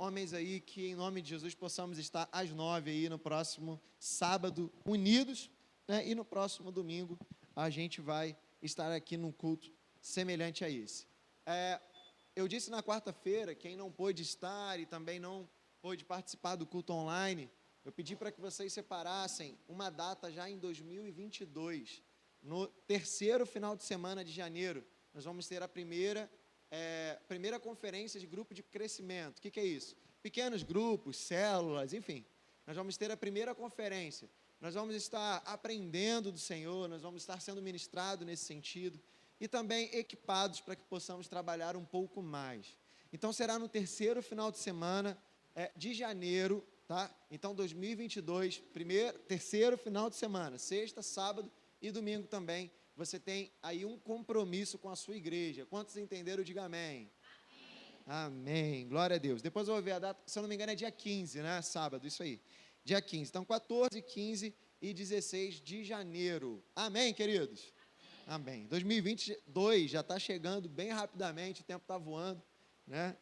homens aí, que em nome de Jesus possamos estar às 9 aí no próximo sábado, unidos, né? E no próximo domingo a gente vai estar aqui num culto semelhante a esse. Eu disse na quarta-feira, quem não pôde estar e também não pôde participar do culto online, eu pedi para que vocês separassem uma data já em 2022, no terceiro final de semana de janeiro, nós vamos ter a primeira conferência de grupo de crescimento. O que é isso? Pequenos grupos, células, enfim, nós vamos ter a primeira conferência, nós vamos estar aprendendo do Senhor, nós vamos estar sendo ministrados nesse sentido, e também equipados para que possamos trabalhar um pouco mais. Então, será no terceiro final de semana de janeiro, tá? Então, 2022, terceiro final de semana, sexta, sábado e domingo também, você tem aí um compromisso com a sua igreja. Quantos entenderam? Diga amém. Amém. Glória a Deus. Depois eu vou ver a data, se eu não me engano é dia 15, né? Sábado, isso aí. Dia 15. Então, 14, 15 e 16 de janeiro. Amém, queridos? Amém. 2022 já está chegando bem rapidamente, o tempo está voando, né?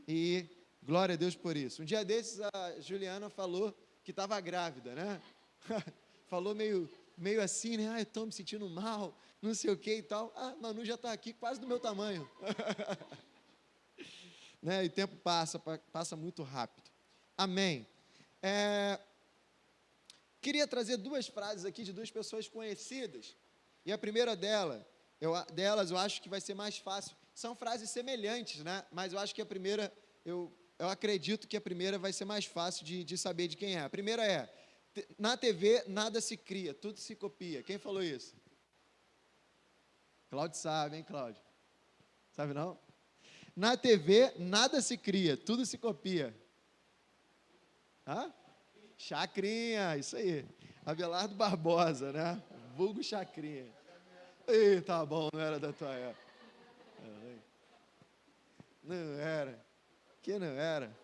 E glória a Deus por isso. Um dia desses a Juliana falou que estava grávida, né? Falou meio assim, né? Eu estou me sentindo mal, não sei o que e tal. Manu já está aqui quase do meu tamanho. Né? E o tempo passa muito rápido. Amém. Queria trazer duas frases aqui de duas pessoas conhecidas. E a primeira delas, eu acho que vai ser mais fácil. São frases semelhantes, né? Mas eu acho que a primeira, eu acredito que a primeira vai ser mais fácil de saber de quem é. A primeira é: na TV nada se cria, tudo se copia. Quem falou isso? Cláudio sabe, hein, Cláudio? Sabe não? Na TV nada se cria, tudo se copia. Chacrinha, isso aí. Abelardo Barbosa, né? Vulgo Chacrinha. Ih, tá bom, não era da tua época. Não era. Que não era.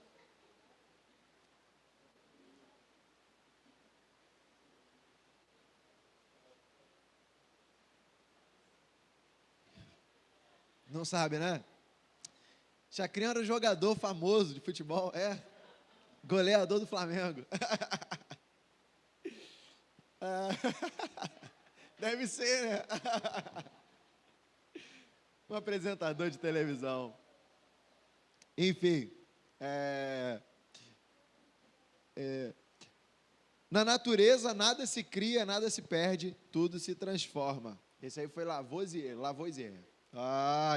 Não sabe, né? Chacrinha era um jogador famoso de futebol, goleador do Flamengo. Deve ser, né? Um apresentador de televisão. Enfim, na natureza nada se cria, nada se perde, tudo se transforma. Esse aí foi Lavoisier.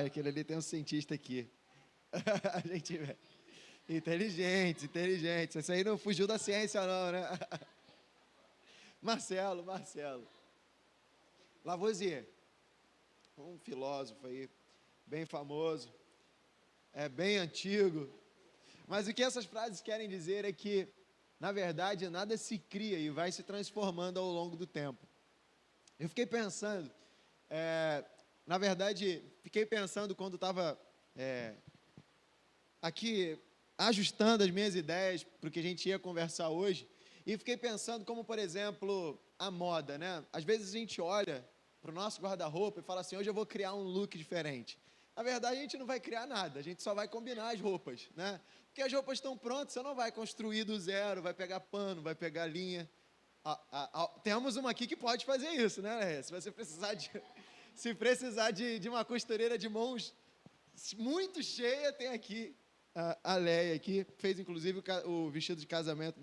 Aquele ali tem um cientista aqui. A gente vê. Inteligente. Esse aí não fugiu da ciência não, né? Marcelo. Lavoisier, um filósofo aí, bem famoso, bem antigo. Mas o que essas frases querem dizer é que, na verdade, nada se cria e vai se transformando ao longo do tempo. Eu fiquei pensando, quando estava aqui ajustando as minhas ideias para o que a gente ia conversar hoje, e fiquei pensando como, por exemplo, a moda, né? Às vezes a gente olha para o nosso guarda-roupa e fala assim: hoje eu vou criar um look diferente. Na verdade, a gente não vai criar nada, a gente só vai combinar as roupas, né? Porque as roupas estão prontas, você não vai construir do zero, vai pegar pano, vai pegar linha. Temos uma aqui que pode fazer isso, né? Se você precisar de uma costureira de mãos muito cheia, tem aqui a Leia aqui, fez inclusive o vestido de casamento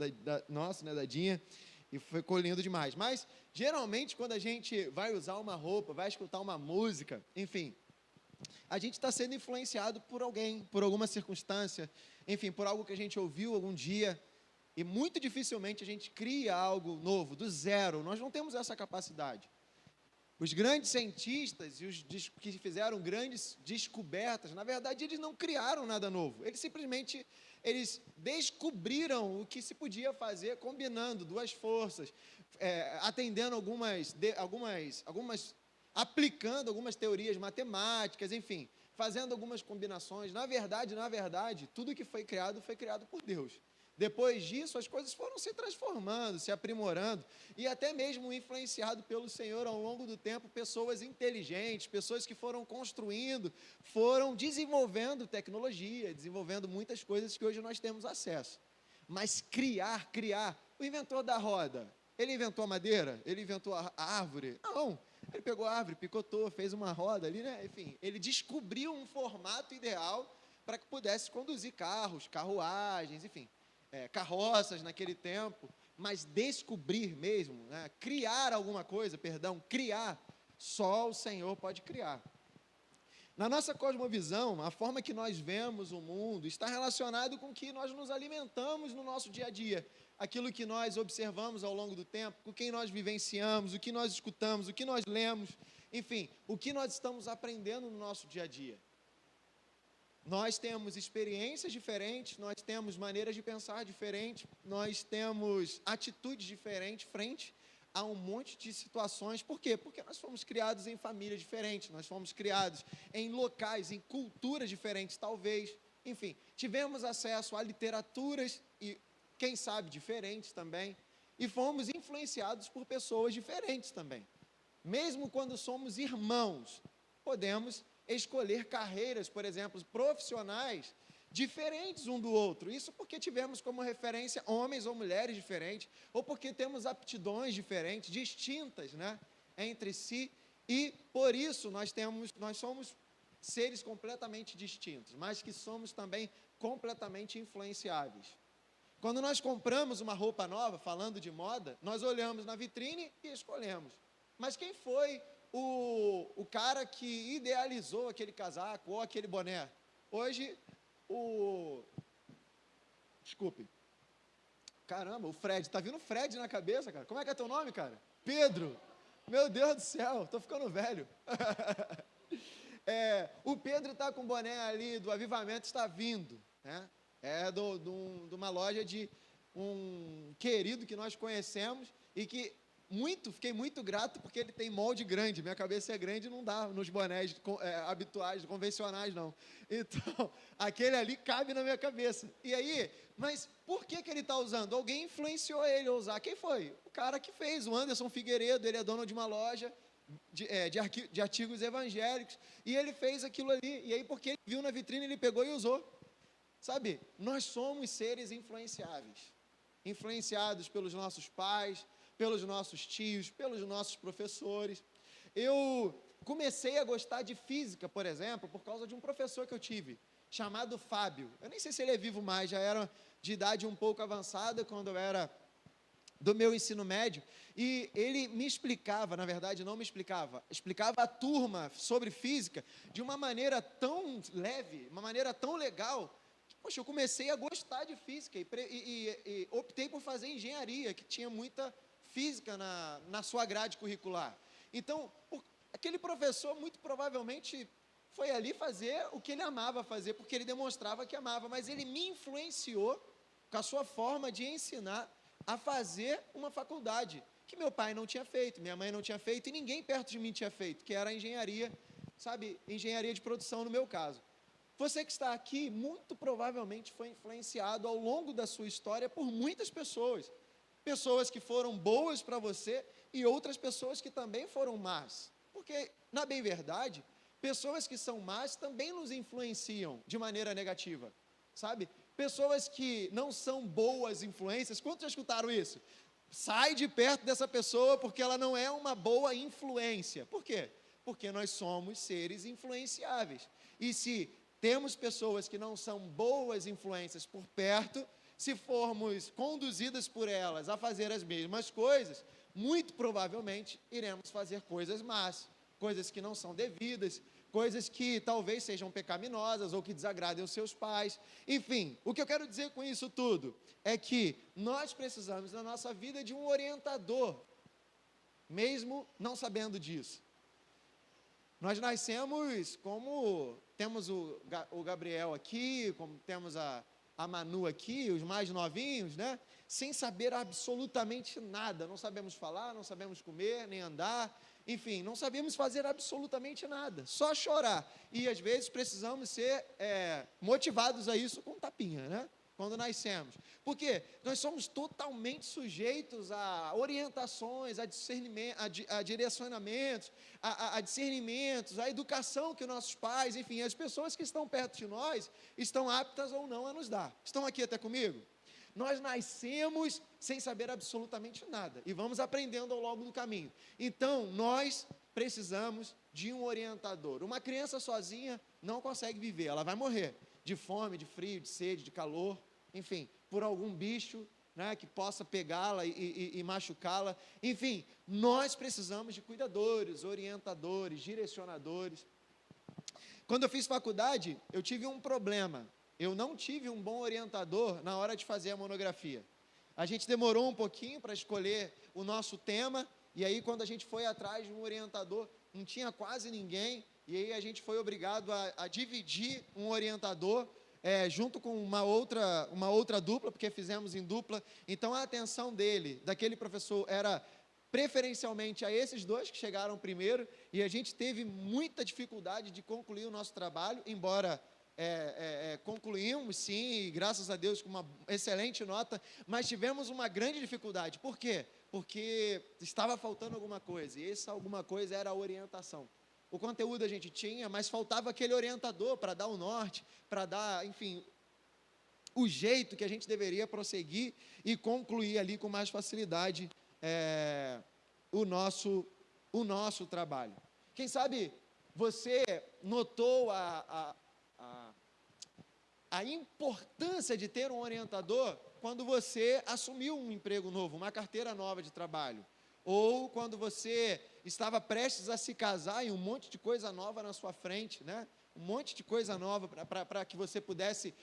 nosso, né, da Dinha, e ficou lindo demais. Mas, geralmente, quando a gente vai usar uma roupa, vai escutar uma música, enfim, a gente está sendo influenciado por alguém, por alguma circunstância, enfim, por algo que a gente ouviu algum dia, e muito dificilmente a gente cria algo novo, do zero. Nós não temos essa capacidade. Os grandes cientistas e os que fizeram grandes descobertas, na verdade, eles não criaram nada novo. Eles simplesmente descobriram o que se podia fazer combinando duas forças, atendendo aplicando algumas teorias matemáticas, enfim, fazendo algumas combinações. Na verdade, tudo que foi criado por Deus. Depois disso, as coisas foram se transformando, se aprimorando, e até mesmo influenciado pelo Senhor ao longo do tempo, pessoas inteligentes, pessoas que foram construindo, foram desenvolvendo tecnologia, desenvolvendo muitas coisas que hoje nós temos acesso. Mas criar, o inventor da roda, ele inventou a madeira? Ele inventou a árvore? Não, ele pegou a árvore, picotou, fez uma roda ali, né? Enfim, ele descobriu um formato ideal para que pudesse conduzir carros, carruagens, enfim, carroças naquele tempo, mas descobrir mesmo, né? Criar alguma coisa, criar, só o Senhor pode criar. Na nossa cosmovisão, a forma que nós vemos o mundo está relacionado com o que nós nos alimentamos no nosso dia a dia, aquilo que nós observamos ao longo do tempo, com quem nós vivenciamos, o que nós escutamos, o que nós lemos, enfim, o que nós estamos aprendendo no nosso dia a dia. Nós temos experiências diferentes, nós temos maneiras de pensar diferentes, nós temos atitudes diferentes frente a um monte de situações. Por quê? Porque nós fomos criados em famílias diferentes, nós fomos criados em locais, em culturas diferentes, talvez. Enfim, tivemos acesso a literaturas e, quem sabe, diferentes também, e fomos influenciados por pessoas diferentes também. Mesmo quando somos irmãos, podemos escolher carreiras, por exemplo, profissionais diferentes um do outro. Isso porque tivemos como referência homens ou mulheres diferentes, ou porque temos aptidões diferentes, distintas, né, entre si, e por isso nós somos seres completamente distintos, mas que somos também completamente influenciáveis. Quando nós compramos uma roupa nova, falando de moda, nós olhamos na vitrine e escolhemos. Mas quem foi o cara que idealizou aquele casaco ou aquele boné? Hoje, Desculpe. Caramba, o Fred. Tá vindo o Fred na cabeça, cara. Como é que é teu nome, cara? Pedro. Meu Deus do céu, tô ficando velho. O Pedro está com o boné ali do Avivamento, está vindo, né? É de uma loja de um querido que nós conhecemos e que fiquei muito grato porque ele tem molde grande. Minha cabeça é grande e não dá nos bonés habituais, convencionais, não. Então, aquele ali cabe na minha cabeça. E aí, mas por que ele está usando? Alguém influenciou ele a usar. Quem foi? O cara que fez, o Anderson Figueiredo. Ele é dono de uma loja de artigos evangélicos, e ele fez aquilo ali. E aí, porque ele viu na vitrine, ele pegou e usou. Sabe, nós somos seres influenciáveis, influenciados pelos nossos pais, pelos nossos tios, pelos nossos professores. Eu comecei a gostar de física, por exemplo, por causa de um professor que eu tive, chamado Fábio. Eu nem sei se ele é vivo mais, já era de idade um pouco avançada, quando eu era do meu ensino médio, e ele me explicava, na verdade não me explicava, explicava a turma sobre física de uma maneira tão leve, uma maneira tão legal, que, poxa, eu comecei a gostar de física e optei por fazer engenharia, que tinha muita física na sua grade curricular. Então, aquele professor muito provavelmente foi ali fazer o que ele amava fazer, porque ele demonstrava que amava, mas ele me influenciou com a sua forma de ensinar a fazer uma faculdade que meu pai não tinha feito, minha mãe não tinha feito e ninguém perto de mim tinha feito, que era a engenharia, sabe, engenharia de produção no meu caso. Você que está aqui, muito provavelmente foi influenciado ao longo da sua história por muitas pessoas, pessoas que foram boas para você e outras pessoas que também foram más, porque, na bem verdade, pessoas que são más também nos influenciam de maneira negativa, sabe? Pessoas que não são boas influências, quantos já escutaram isso? Sai de perto dessa pessoa porque ela não é uma boa influência. Por quê? Porque nós somos seres influenciáveis. E se temos pessoas que não são boas influências por perto, se formos conduzidas por elas a fazer as mesmas coisas, muito provavelmente iremos fazer coisas más, coisas que não são devidas, coisas que talvez sejam pecaminosas ou que desagradem os seus pais. Enfim, o que eu quero dizer com isso tudo é que nós precisamos na nossa vida de um orientador, mesmo não sabendo disso. Nós nascemos como temos o Gabriel aqui, como temos a Manu aqui, os mais novinhos, né? Sem saber absolutamente nada, não sabemos falar, não sabemos comer, nem andar, enfim, não sabemos fazer absolutamente nada, só chorar, e às vezes precisamos ser motivados a isso com tapinha, né? quando nascemos. Por quê? Nós somos totalmente sujeitos a orientações, a discernimento, a direcionamentos, a discernimentos, a educação que nossos pais, enfim, as pessoas que estão perto de nós, estão aptas ou não a nos dar. Estão aqui até comigo? Nós nascemos sem saber absolutamente nada e vamos aprendendo ao longo do caminho. Então, nós precisamos de um orientador. Uma criança sozinha não consegue viver, ela vai morrer de fome, de frio, de sede, de calor, enfim, por algum bicho, né, que possa pegá-la e machucá-la. Enfim, nós precisamos de cuidadores, orientadores, direcionadores. Quando eu fiz faculdade, eu tive um problema. Eu não tive um bom orientador na hora de fazer a monografia. A gente demorou um pouquinho para escolher o nosso tema, e aí quando a gente foi atrás de um orientador, não tinha quase ninguém, e aí a gente foi obrigado a dividir um orientador, junto com uma outra dupla, porque fizemos em dupla. Então a atenção daquele professor, era preferencialmente a esses dois que chegaram primeiro, e a gente teve muita dificuldade de concluir o nosso trabalho, embora concluímos, sim, e graças a Deus com uma excelente nota, mas tivemos uma grande dificuldade. Por quê? Porque estava faltando alguma coisa, e essa alguma coisa era a orientação. O conteúdo a gente tinha, mas faltava aquele orientador para dar o norte, para dar, enfim, o jeito que a gente deveria prosseguir e concluir ali com mais facilidade o nosso trabalho. Quem sabe você notou a importância de ter um orientador quando você assumiu um emprego novo, uma carteira nova de trabalho, ou quando você estava prestes a se casar e um monte de coisa nova na sua frente, né? Um monte de coisa nova para que você pudesse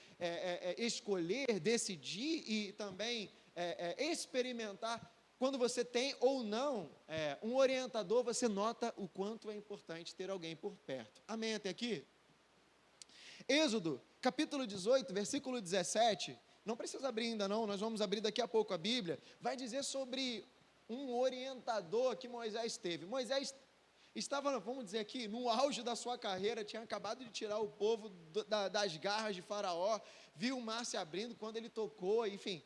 escolher, decidir e também experimentar. Quando você tem ou não um orientador, você nota o quanto é importante ter alguém por perto. Amém até aqui? Êxodo, capítulo 18, versículo 17, não precisa abrir ainda não, nós vamos abrir daqui a pouco a Bíblia, vai dizer sobre um orientador que Moisés teve. Moisés estava, vamos dizer aqui, no auge da sua carreira, tinha acabado de tirar o povo das garras de Faraó, viu o mar se abrindo quando ele tocou, enfim,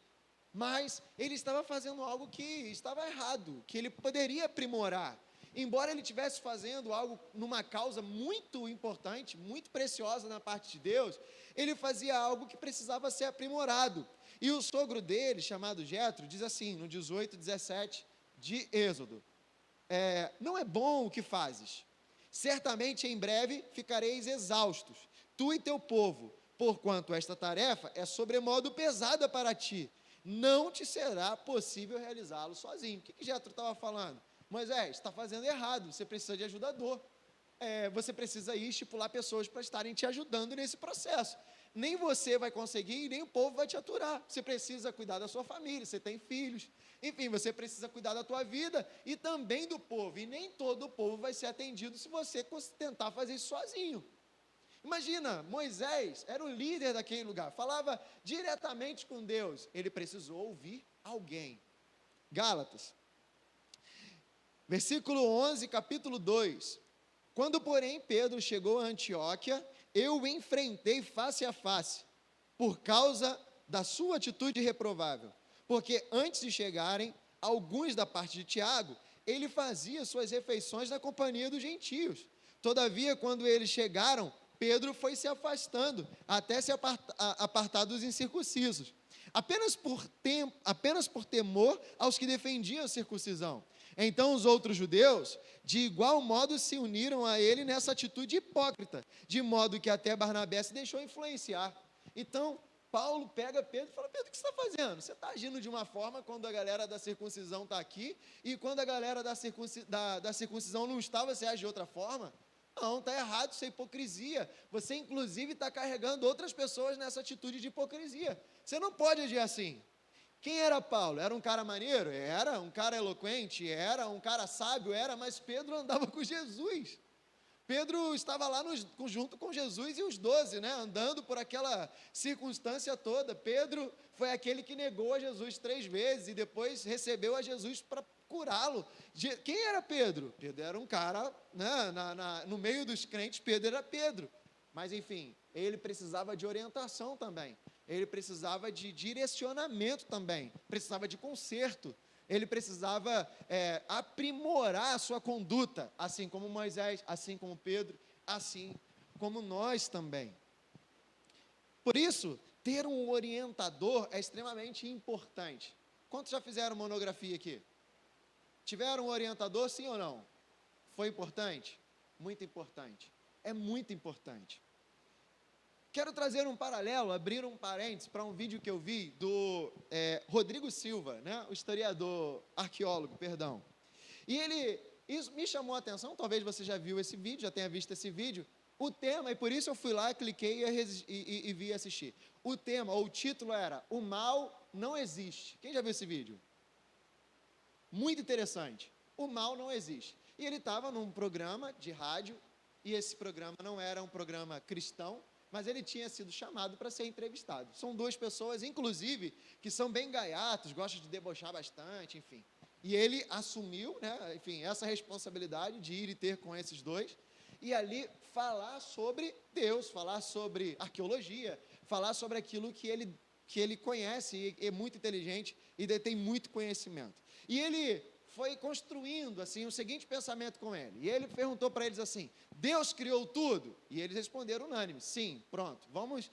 mas ele estava fazendo algo que estava errado, que ele poderia aprimorar. Embora ele estivesse fazendo algo numa causa muito importante, muito preciosa na parte de Deus, ele fazia algo que precisava ser aprimorado. E o sogro dele, chamado Jetro, diz assim, no 18, 17 de Êxodo: não é bom o que fazes, certamente em breve ficareis exaustos, tu e teu povo, porquanto esta tarefa é sobremodo pesada para ti, não te será possível realizá-lo sozinho. O que Jetro estava falando? Moisés, está fazendo errado, você precisa de ajudador, você precisa ir estipular pessoas para estarem te ajudando nesse processo. Nem você vai conseguir e nem o povo vai te aturar. Você precisa cuidar da sua família, você tem filhos, enfim, você precisa cuidar da tua vida e também do povo, e nem todo o povo vai ser atendido se você tentar fazer isso sozinho. Imagina, Moisés era o líder daquele lugar, falava diretamente com Deus, ele precisou ouvir alguém. Gálatas, versículo 11, capítulo 2. Quando, porém, Pedro chegou a Antioquia, eu o enfrentei face a face, por causa da sua atitude reprovável. Porque antes de chegarem alguns da parte de Tiago, ele fazia suas refeições na companhia dos gentios. Todavia, quando eles chegaram, Pedro foi se afastando, até se apartar dos incircuncisos, apenas por temor aos que defendiam a circuncisão. Então os outros judeus, de igual modo, se uniram a ele nessa atitude hipócrita, de modo que até Barnabé se deixou influenciar. Então, Paulo pega Pedro e fala: Pedro, o que você está fazendo? Você está agindo de uma forma quando a galera da circuncisão está aqui, e quando a galera da circuncisão não está, você age de outra forma? Não, está errado, isso é hipocrisia. Você, inclusive, está carregando outras pessoas nessa atitude de hipocrisia. Você não pode agir assim. Quem era Paulo? Era um cara maneiro? Era. Um cara eloquente? Era. Um cara sábio? Era. Mas Pedro andava com Jesus. Pedro estava lá junto com Jesus e os 12, né, andando por aquela circunstância toda. Pedro foi aquele que negou a Jesus 3 vezes e depois recebeu a Jesus para curá-lo. Quem era Pedro? Pedro era um cara, né, no meio dos crentes, Pedro era Pedro. Mas, enfim, ele precisava de orientação também. ele precisava de direcionamento também, precisava de conserto, ele precisava aprimorar a sua conduta, assim como Moisés, assim como Pedro, assim como nós também. Por isso, ter um orientador é extremamente importante. Quantos já fizeram monografia aqui? Tiveram um orientador, sim ou não? Foi importante? Muito importante. É muito importante. Quero trazer um paralelo, abrir um parênteses para um vídeo que eu vi do Rodrigo Silva, né? O historiador, arqueólogo, perdão. E isso me chamou a atenção, talvez você já viu esse vídeo, já tenha visto esse vídeo. O tema, e por isso eu fui lá, cliquei e vi assistir. O tema, ou o título era O Mal Não Existe. Quem já viu esse vídeo? Muito interessante. O mal não existe. E ele estava num programa de rádio, e esse programa não era um programa cristão, mas ele tinha sido chamado para ser entrevistado. São duas pessoas, inclusive, que são bem gaiatos, gostam de debochar bastante, enfim. E ele assumiu, né, enfim, essa responsabilidade de ir e ter com esses dois, e ali falar sobre Deus, falar sobre arqueologia, falar sobre aquilo que ele conhece, e é muito inteligente e detém muito conhecimento. E ele foi construindo assim o seguinte pensamento com ele. E ele perguntou para eles assim: Deus criou tudo? E eles responderam unânime: sim, pronto. Vamos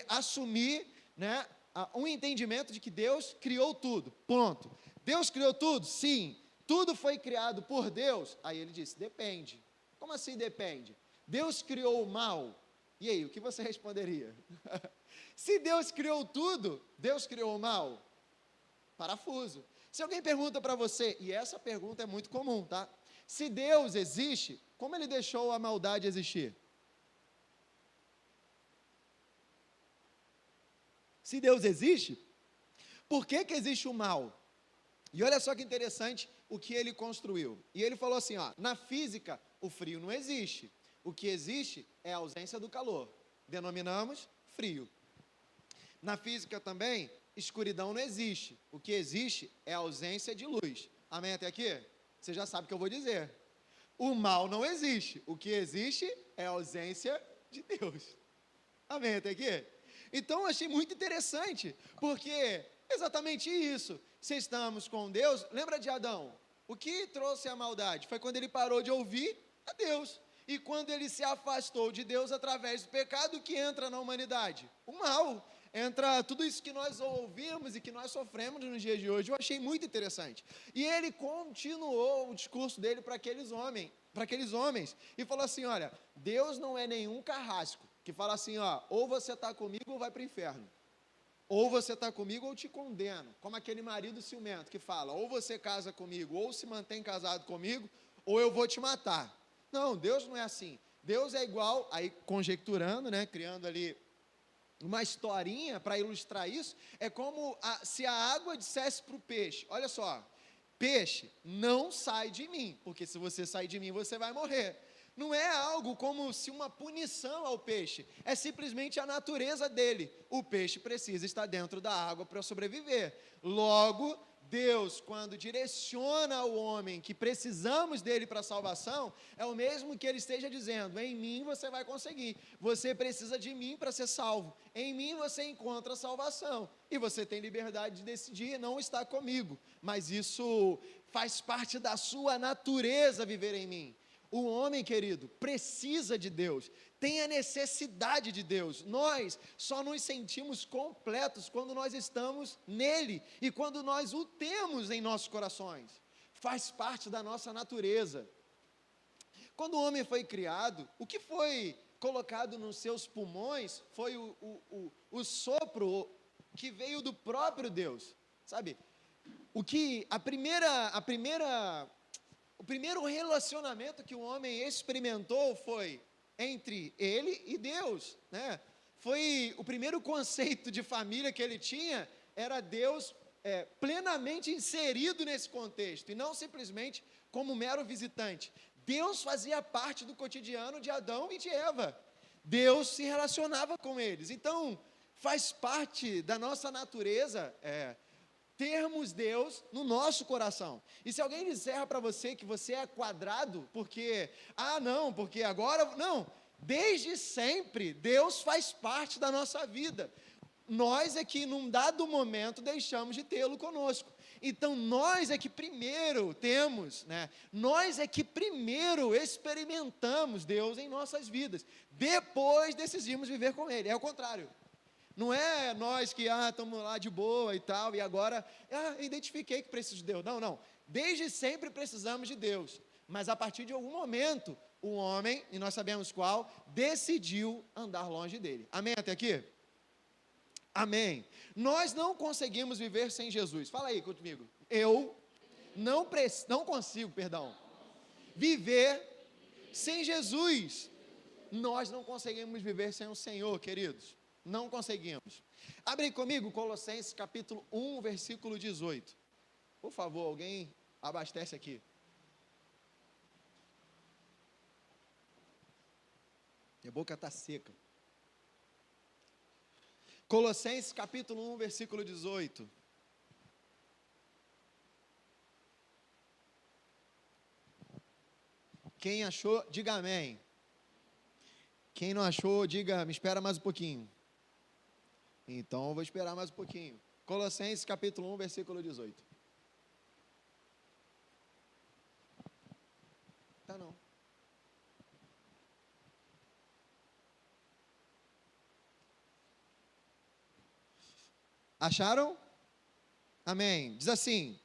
assumir, né, um entendimento de que Deus criou tudo. Ponto. Deus criou tudo? Sim. Tudo foi criado por Deus? Aí ele disse: depende. Como assim depende? Deus criou o mal? E aí, o que você responderia? Se Deus criou tudo, Deus criou o mal? Parafuso. Se alguém pergunta para você, e essa pergunta é muito comum, tá? Se Deus existe, como ele deixou a maldade existir? Se Deus existe, por que existe o mal? E olha só que interessante o que ele construiu. E ele falou assim, ó, na física, o frio não existe. O que existe é a ausência do calor. Denominamos frio. Na física também, escuridão não existe. O que existe é a ausência de luz. Amém até aqui? Você já sabe o que eu vou dizer. O mal não existe. O que existe é a ausência de Deus. Amém até aqui? Então, eu achei muito interessante, porque exatamente isso. Se estamos com Deus, lembra de Adão? O que trouxe a maldade? Foi quando ele parou de ouvir a Deus. E quando ele se afastou de Deus através do pecado, o que entra na humanidade? O mal. Entra tudo isso que nós ouvimos e que nós sofremos nos dias de hoje. Eu achei muito interessante. E ele continuou o discurso dele para aqueles homens, e falou assim, olha, Deus não é nenhum carrasco, que fala assim, ó, ou você está comigo ou vai para o inferno. Ou você está comigo ou te condeno. Como aquele marido ciumento que fala, ou você casa comigo, ou se mantém casado comigo, ou eu vou te matar. Não, Deus não é assim. Deus é igual, aí conjecturando, né, criando ali uma historinha para ilustrar isso, é como se a água dissesse para o peixe, olha só, peixe, não sai de mim, porque se você sair de mim, você vai morrer. Não é algo como se uma punição ao peixe, é simplesmente a natureza dele. O peixe precisa estar dentro da água para sobreviver. Logo, Deus, quando direciona ao homem que precisamos dele para a salvação, é o mesmo que ele esteja dizendo, em mim você vai conseguir, você precisa de mim para ser salvo, em mim você encontra a salvação, e você tem liberdade de decidir não estar comigo, mas isso faz parte da sua natureza viver em mim. O homem, querido, precisa de Deus, tem a necessidade de Deus. Nós só nos sentimos completos quando nós estamos nele e quando nós o temos em nossos corações. Faz parte da nossa natureza. Quando o homem foi criado, o que foi colocado nos seus pulmões foi o sopro que veio do próprio Deus, sabe? O primeiro relacionamento que o homem experimentou foi entre ele e Deus, né? Foi o primeiro conceito de família que ele tinha, era Deus plenamente inserido nesse contexto, e não simplesmente como mero visitante. Deus fazia parte do cotidiano de Adão e de Eva. Deus se relacionava com eles. Então, faz parte da nossa natureza termos Deus no nosso coração. E se alguém disser para você que você é quadrado, porque agora, não, desde sempre, Deus faz parte da nossa vida. Nós é que, num dado momento, deixamos de tê-lo conosco. Então, nós é que primeiro temos, né? Nós é que primeiro experimentamos Deus em nossas vidas. Depois decidimos viver com Ele. É o contrário. Não é nós que, estamos lá de boa e tal, e agora, identifiquei que preciso de Deus. Não, não. Desde sempre precisamos de Deus. Mas a partir de algum momento, o homem, e nós sabemos qual, decidiu andar longe dele. Amém até aqui? Amém. Nós não conseguimos viver sem Jesus. Fala aí comigo. Eu não consigo viver sem Jesus. Nós não conseguimos viver sem o Senhor, queridos. Não conseguimos. Abre aí comigo Colossenses capítulo 1, versículo 18. Por favor, alguém abastece aqui. Minha boca está seca. Colossenses capítulo 1, versículo 18. Quem achou, diga amém. Quem não achou, diga, me espera mais um pouquinho. Então, eu vou esperar mais um pouquinho. Colossenses capítulo 1, versículo 18. Tá não. Acharam? Amém. Diz assim: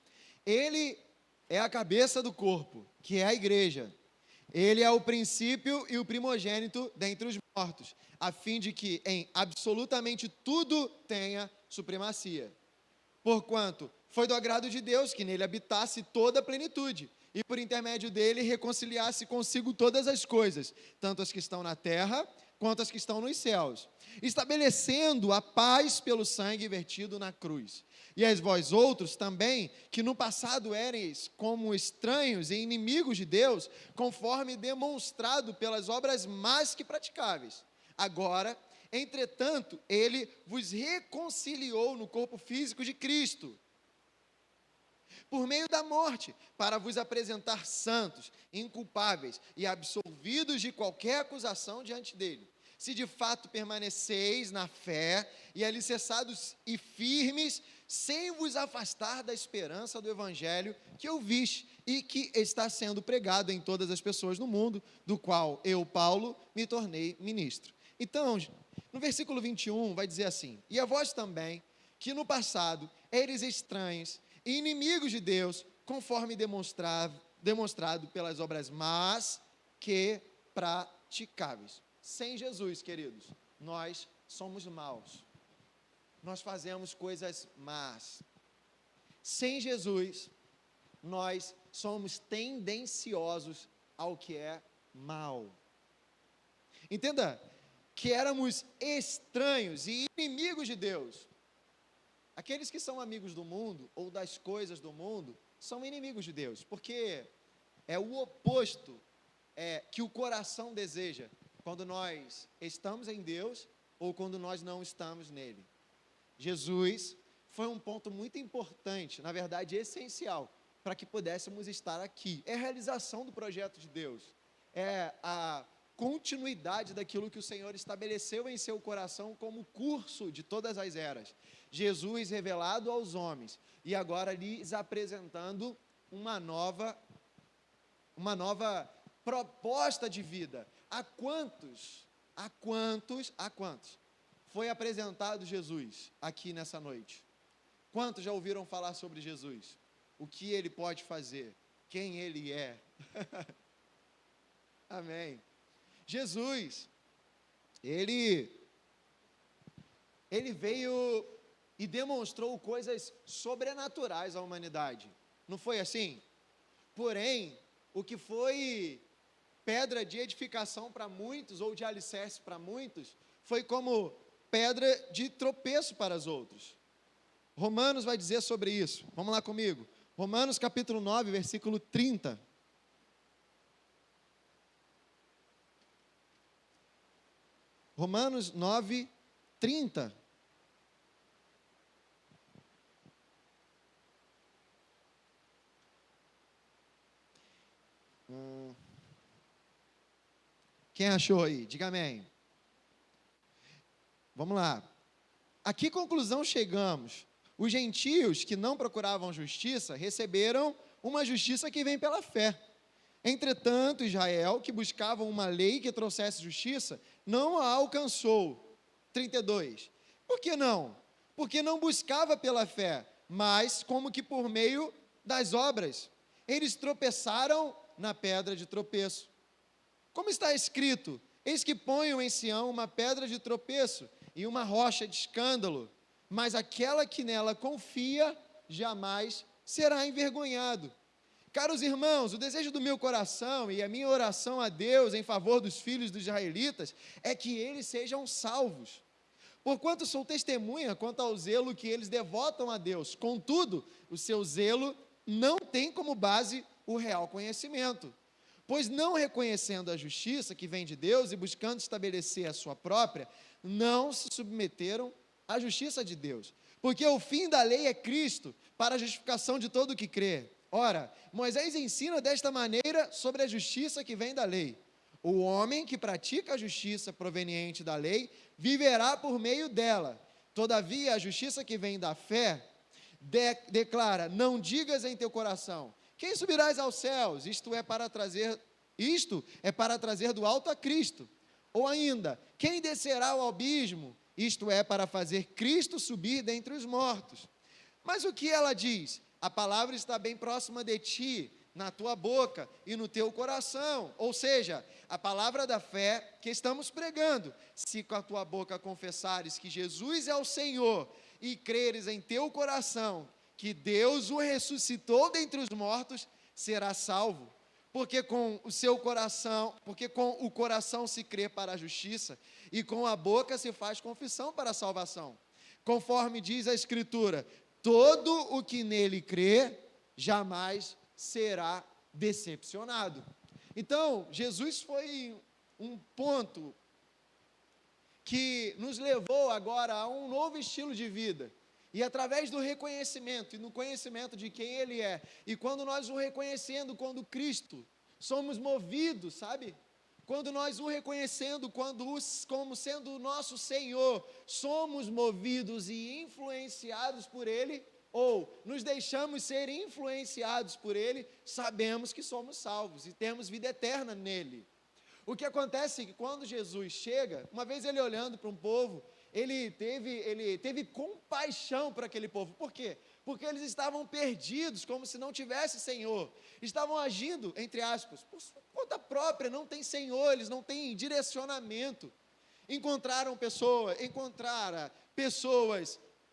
Ele é a cabeça do corpo, que é a igreja. Ele é o princípio e o primogênito dentre os mortos, a fim de que em absolutamente tudo tenha supremacia. Porquanto foi do agrado de Deus que nele habitasse toda a plenitude, e por intermédio dele reconciliasse consigo todas as coisas, tanto as que estão na terra, quanto as que estão nos céus, estabelecendo a paz pelo sangue vertido na cruz. E a vós outros também, que no passado éreis como estranhos e inimigos de Deus, conforme demonstrado pelas obras mais que praticáveis. Agora, entretanto, ele vos reconciliou no corpo físico de Cristo, por meio da morte, para vos apresentar santos, inculpáveis e absolvidos de qualquer acusação diante dele. Se de fato permaneceis na fé e alicerçados e firmes, sem vos afastar da esperança do evangelho que ouvistes e que está sendo pregado em todas as pessoas no mundo, do qual eu, Paulo, me tornei ministro. Então, no versículo 21 vai dizer assim: E a vós também, que no passado eres estranhos e inimigos de Deus, conforme demonstrado pelas obras más que praticáveis. Sem Jesus, queridos, nós somos maus. Nós fazemos coisas más. Sem Jesus, nós somos tendenciosos ao que é mal. Entenda que éramos estranhos e inimigos de Deus. Aqueles que são amigos do mundo ou das coisas do mundo são inimigos de Deus, porque é o oposto que o coração deseja quando nós estamos em Deus ou quando nós não estamos nele. Jesus foi um ponto muito importante, na verdade essencial, para que pudéssemos estar aqui. É a realização do projeto de Deus, é a continuidade daquilo que o Senhor estabeleceu em seu coração como curso de todas as eras. Jesus revelado aos homens e agora lhes apresentando uma nova proposta de vida. A quantos foi apresentado Jesus aqui nessa noite? Quantos já ouviram falar sobre Jesus? O que ele pode fazer? Quem ele é? Amém. Jesus, ele veio e demonstrou coisas sobrenaturais à humanidade. Não foi assim? Porém, o que foi pedra de edificação para muitos, ou de alicerce para muitos, foi como pedra de tropeço para os outros. Romanos vai dizer sobre isso. Vamos lá comigo. Romanos capítulo 9, versículo 30. Romanos 9, 30. Quem achou aí? Diga amém. Vamos lá. a que conclusão chegamos? Os gentios que não procuravam justiça receberam uma justiça que vem pela fé. Entretanto, Israel, que buscava uma lei que trouxesse justiça, não a alcançou. 32. Por que não? Porque não buscava pela fé, mas como que por meio das obras. Eles tropeçaram na pedra de tropeço. Como está escrito: eis que ponho em Sião uma pedra de tropeço e uma rocha de escândalo, mas aquela que nela confia jamais será envergonhado. Caros irmãos, o desejo do meu coração e a minha oração a Deus em favor dos filhos dos israelitas é que eles sejam salvos. Porquanto sou testemunha quanto ao zelo que eles devotam a Deus, contudo, o seu zelo não tem como base o real conhecimento. Pois não reconhecendo a justiça que vem de Deus e buscando estabelecer a sua própria, não se submeteram à justiça de Deus. Porque o fim da lei é Cristo, para a justificação de todo o que crê. Ora, Moisés ensina desta maneira sobre a justiça que vem da lei. O homem que pratica a justiça proveniente da lei, viverá por meio dela. Todavia, a justiça que vem da fé, declara: não digas em teu coração, quem subirás aos céus? Isto é para trazer do alto a Cristo. Ou ainda, quem descerá ao abismo? Isto é para fazer Cristo subir dentre os mortos. Mas o que ela diz? A palavra está bem próxima de ti, na tua boca e no teu coração. Ou seja, a palavra da fé que estamos pregando. Se com a tua boca confessares que Jesus é o Senhor e creres em teu coração que Deus o ressuscitou dentre os mortos, será salvo. Porque com o coração se crê para a justiça, e com a boca se faz confissão para a salvação. Conforme diz a Escritura, todo o que nele crê, jamais será decepcionado. Então, Jesus foi um ponto que nos levou agora a um novo estilo de vida. E através do reconhecimento e no conhecimento de quem Ele é, e quando nós o reconhecendo, quando Cristo, somos movidos, sabe? Quando nós o reconhecendo, como sendo o nosso Senhor, somos movidos e influenciados por Ele, ou nos deixamos ser influenciados por Ele, sabemos que somos salvos e temos vida eterna nele. O que acontece é que quando Jesus chega, uma vez ele olhando para um povo, ele teve compaixão para aquele povo. Por quê? Porque eles estavam perdidos, como se não tivesse Senhor. Estavam agindo, entre aspas, por conta própria, não tem Senhor, eles não têm direcionamento. Encontraram pessoas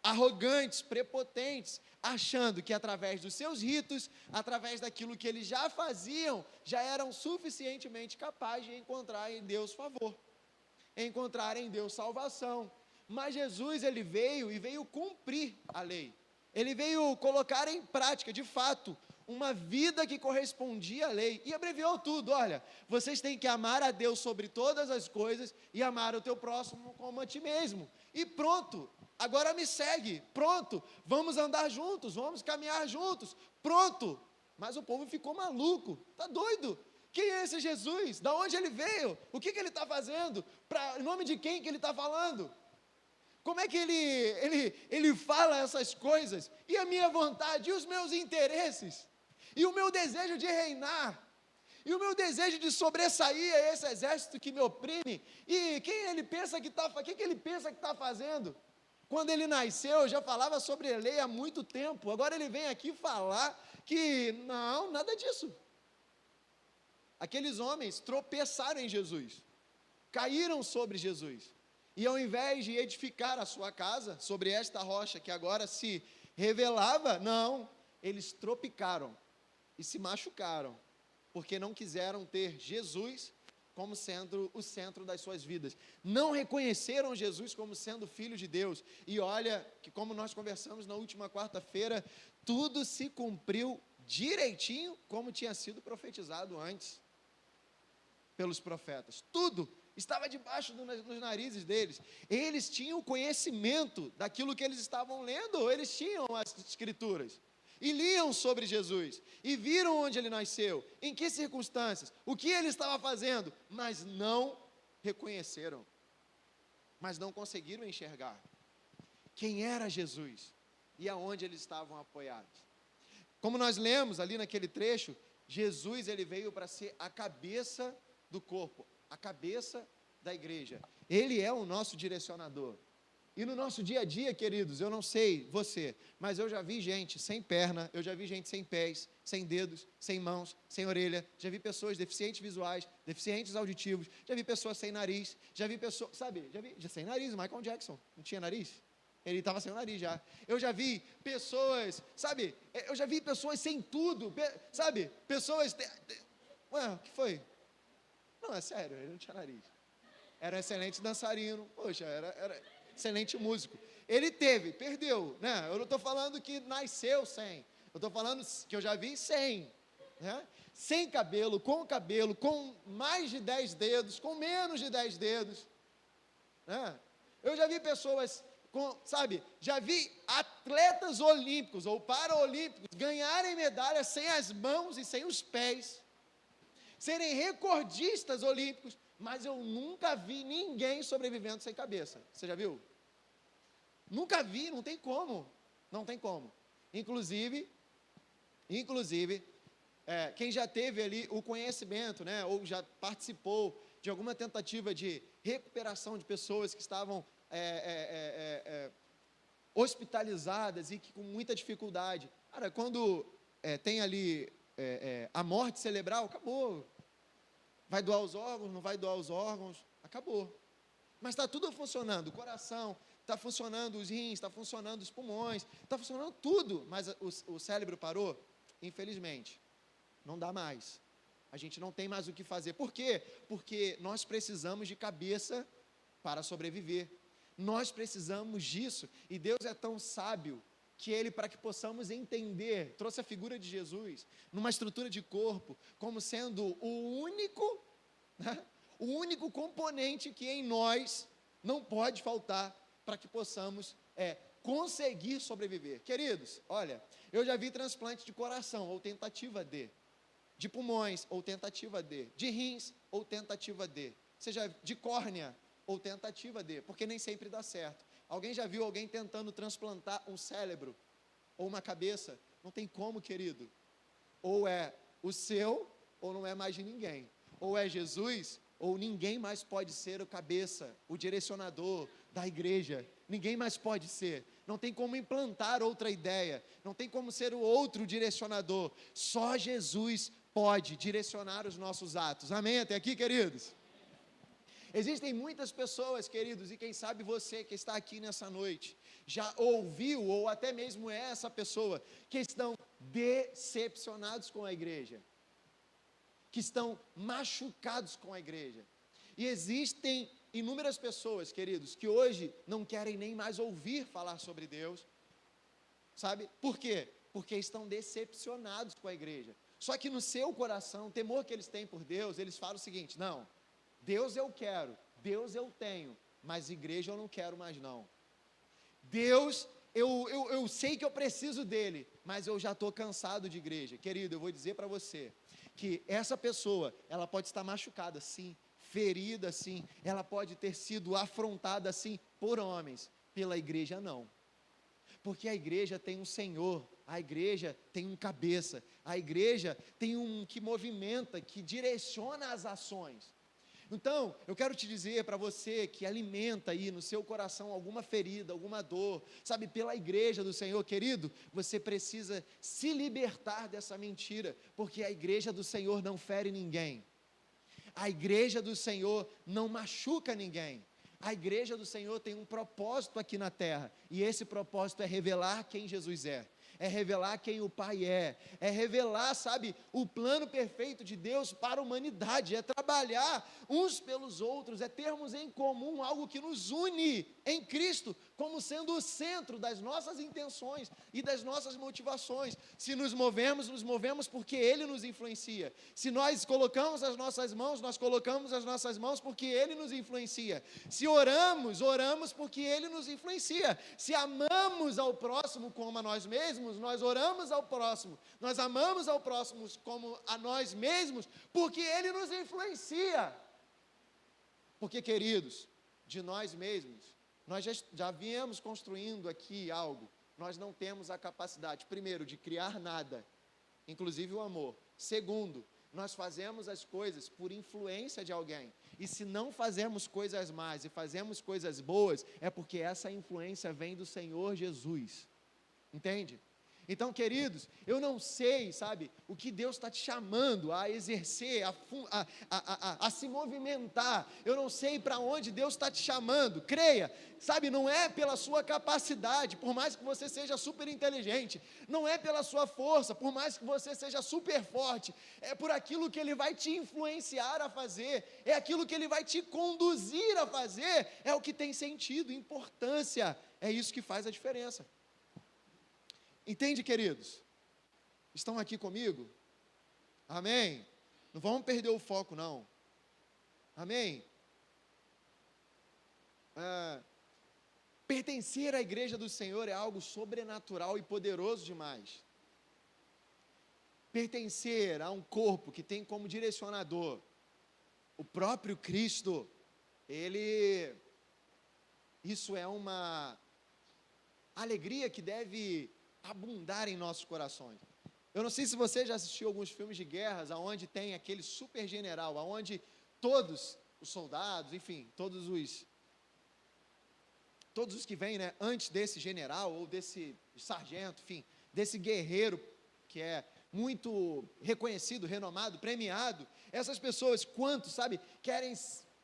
arrogantes, prepotentes, achando que através dos seus ritos, através daquilo que eles já faziam, já eram suficientemente capazes de encontrar em Deus favor, encontrar em Deus salvação. Mas Jesus, ele veio cumprir a lei. Ele veio colocar em prática, de fato, uma vida que correspondia à lei. E abreviou tudo: olha, vocês têm que amar a Deus sobre todas as coisas e amar o teu próximo como a ti mesmo. E pronto, agora me segue, pronto, vamos andar juntos, vamos caminhar juntos, pronto. Mas o povo ficou maluco, está doido. Quem é esse Jesus? Da onde ele veio? O que ele está fazendo? Em nome de quem que ele está falando? Como é que ele fala essas coisas? E a minha vontade, e os meus interesses? E o meu desejo de reinar? E o meu desejo de sobressair a esse exército que me oprime? E quem ele pensa que está fazendo? Quando ele nasceu, já falava sobre a lei há muito tempo. Agora ele vem aqui falar que não, nada disso. Aqueles homens tropeçaram em Jesus, caíram sobre Jesus. E ao invés de edificar a sua casa sobre esta rocha que agora se revelava, não, eles tropicaram e se machucaram, porque não quiseram ter Jesus como sendo o centro das suas vidas. Não reconheceram Jesus como sendo Filho de Deus. E olha que, como nós conversamos na última quarta-feira, tudo se cumpriu direitinho como tinha sido profetizado antes pelos profetas. Tudo estava debaixo dos narizes deles. Eles tinham conhecimento daquilo que eles estavam lendo, eles tinham as escrituras, e liam sobre Jesus, e viram onde ele nasceu, em que circunstâncias, o que ele estava fazendo, mas não reconheceram, mas não conseguiram enxergar. quem era Jesus e aonde eles estavam apoiados. Como nós lemos ali naquele trecho, Jesus ele veio para ser a cabeça do corpo, a cabeça da igreja. Ele é o nosso direcionador. E no nosso dia a dia, queridos, eu não sei você, mas eu já vi gente sem perna, eu já vi gente sem pés, sem dedos, sem mãos, sem orelha, já vi pessoas deficientes visuais, deficientes auditivos, já vi pessoas sem nariz, já vi pessoas, sabe, já sem nariz, o Michael Jackson não tinha nariz? Ele estava sem o nariz já. Eu já vi pessoas, sabe, eu já vi pessoas sem tudo, sabe, pessoas, ué, o que foi? Não, é sério, ele não tinha nariz. Era um excelente dançarino, poxa, era excelente músico. Ele perdeu, né? Eu não estou falando que nasceu sem, eu estou falando que eu já vi sem, né? Sem cabelo, com mais de 10 dedos, com menos de 10 dedos, né? Eu já vi pessoas sabe, já vi atletas olímpicos ou paraolímpicos ganharem medalhas sem as mãos e sem os pés, serem recordistas olímpicos, mas eu nunca vi ninguém sobrevivendo sem cabeça. Você já viu? Nunca vi, não tem como. Não tem como. Inclusive, quem já teve ali o conhecimento, né, ou já participou de alguma tentativa de recuperação de pessoas que estavam hospitalizadas e que com muita dificuldade. Cara, quando tem ali a morte cerebral, acabou. Vai doar os órgãos, não vai doar os órgãos, acabou. Mas está tudo funcionando, o coração, está funcionando os rins, está funcionando os pulmões, está funcionando tudo, mas o cérebro parou? Infelizmente, não dá mais. A gente não tem mais o que fazer. Por quê? Porque nós precisamos de cabeça para sobreviver. Nós precisamos disso, e Deus é tão sábio que Ele, para que possamos entender, trouxe a figura de Jesus numa estrutura de corpo, como sendo o único, né, o único componente que em nós não pode faltar para que possamos conseguir sobreviver. Queridos, olha, eu já vi transplante de coração, ou tentativa de pulmões, ou tentativa de rins, ou tentativa seja de córnea, ou tentativa porque nem sempre dá certo. Alguém já viu alguém tentando transplantar um cérebro ou uma cabeça? Não tem como, querido. Ou é o seu, ou não é mais de ninguém. Ou é Jesus, ou ninguém mais pode ser o cabeça, o direcionador da igreja. Ninguém mais pode ser. Não tem como implantar outra ideia. Não tem como ser o outro direcionador. Só Jesus pode direcionar os nossos atos. Amém? Até aqui, queridos? Existem muitas pessoas, queridos, e quem sabe você que está aqui nessa noite, já ouviu, ou até mesmo é essa pessoa, que estão decepcionados com a igreja, que estão machucados com a igreja. E existem inúmeras pessoas, queridos, que hoje não querem nem mais ouvir falar sobre Deus, sabe? Por quê? Porque estão decepcionados com a igreja. Só que no seu coração, o temor que eles têm por Deus, eles falam o seguinte: não, Deus eu quero, Deus eu tenho, mas igreja eu não quero mais não. Deus, eu sei que eu preciso dele, mas eu já estou cansado de igreja. Querido, eu vou dizer para você, que essa pessoa, ela pode estar machucada sim, ferida sim, ela pode ter sido afrontada sim, por homens, pela igreja não. Porque a igreja tem um Senhor, a igreja tem um cabeça, a igreja tem um que movimenta, que direciona as ações. Então, eu quero te dizer para você que alimenta aí no seu coração alguma ferida, alguma dor, sabe, pela igreja do Senhor, querido, você precisa se libertar dessa mentira, porque a igreja do Senhor não fere ninguém, a igreja do Senhor não machuca ninguém, a igreja do Senhor tem um propósito aqui na terra, e esse propósito é revelar quem Jesus é revelar quem o Pai é revelar, sabe, o plano perfeito de Deus para a humanidade, é trabalhar uns pelos outros, é termos em comum algo que nos une em Cristo, como sendo o centro das nossas intenções e das nossas motivações. Se nos movemos porque Ele nos influencia. Se nós colocamos as nossas mãos, nós colocamos as nossas mãos porque Ele nos influencia. Se oramos porque Ele nos influencia. Se amamos ao próximo como a nós mesmos, nós oramos ao próximo, nós amamos ao próximo como a nós mesmos, porque Ele nos influencia. Porque, queridos, de nós mesmos, Nós já viemos construindo aqui algo. Nós não temos a capacidade, primeiro, de criar nada, inclusive o amor. Segundo, nós fazemos as coisas por influência de alguém. E se não fazemos coisas más e fazemos coisas boas, é porque essa influência vem do Senhor Jesus. Entende? Então, queridos, eu não sei, sabe, o que Deus está te chamando a exercer, a se movimentar. Eu não sei para onde Deus está te chamando. Creia, sabe, não é pela sua capacidade, por mais que você seja super inteligente, não é pela sua força, por mais que você seja super forte, é por aquilo que Ele vai te influenciar a fazer, é aquilo que Ele vai te conduzir a fazer, é o que tem sentido, importância, é isso que faz a diferença. Entende, queridos? Estão aqui comigo? Amém? Não vamos perder o foco, não. Amém? Pertencer à igreja do Senhor é algo sobrenatural e poderoso demais. Pertencer a um corpo que tem como direcionador o próprio Cristo, isso é uma alegria que deve abundar em nossos corações. Eu não sei se você já assistiu alguns filmes de guerras, onde tem aquele super general, onde todos os soldados, enfim, todos os que vêm, né, antes desse general, ou desse sargento, enfim, desse guerreiro, que é muito reconhecido, renomado, premiado, essas pessoas, sabe, querem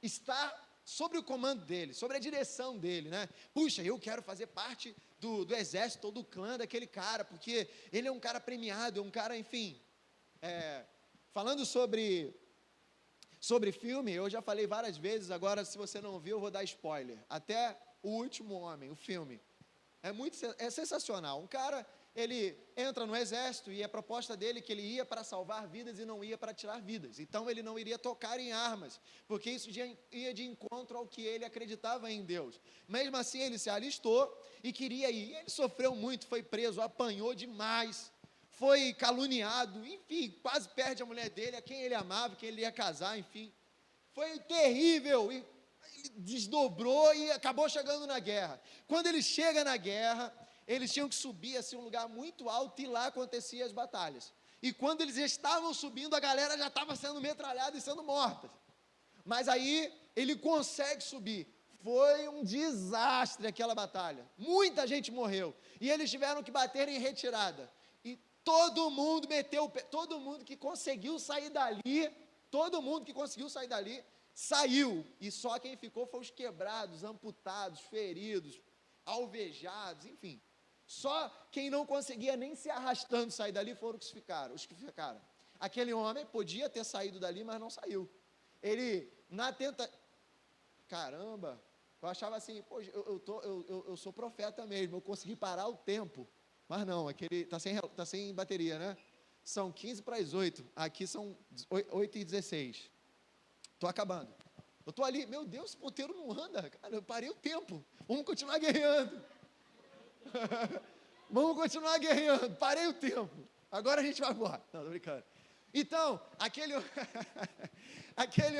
estar sobre o comando dele, sobre a direção dele, né? Puxa, eu quero fazer parte do exército ou do clã daquele cara, porque ele é um cara premiado, é um cara, enfim. Falando sobre filme, eu já falei várias vezes, agora se você não viu, eu vou dar spoiler. Até O Último Homem, o filme. É sensacional. Um cara, ele entra no exército e a proposta dele é que ele ia para salvar vidas e não ia para tirar vidas. Então ele não iria tocar em armas, porque isso ia de encontro ao que ele acreditava em Deus. Mesmo assim, ele se alistou e queria ir. Ele sofreu muito, foi preso, apanhou demais, foi caluniado, enfim, quase perde a mulher dele, a quem ele amava, quem ele ia casar, enfim. Foi terrível, e ele desdobrou e acabou chegando na guerra. Quando ele chega na guerra, eles tinham que subir assim, um lugar muito alto, e lá aconteciam as batalhas. E quando eles estavam subindo, a galera já estava sendo metralhada e sendo morta. Mas aí ele consegue subir. Foi um desastre aquela batalha. Muita gente morreu. E eles tiveram que bater em retirada. E todo mundo meteu o pé, todo mundo que conseguiu sair dali, saiu. E só quem ficou foi os quebrados, amputados, feridos, alvejados, enfim. Só quem não conseguia nem se arrastando sair dali foram os que ficaram. Aquele homem podia ter saído dali, mas não saiu. Ele, caramba, eu achava assim, poxa, eu sou profeta mesmo, eu consegui parar o tempo. Mas não, aquele tá sem bateria, né? São 15 para as 8, aqui são 8h16. Estou acabando. Eu estou ali, meu Deus, esse ponteiro não anda, cara, eu parei o tempo. Vamos continuar guerreando. Vamos continuar guerreando, parei o tempo. Agora a gente vai voar. Não, tô brincando. Então, aquele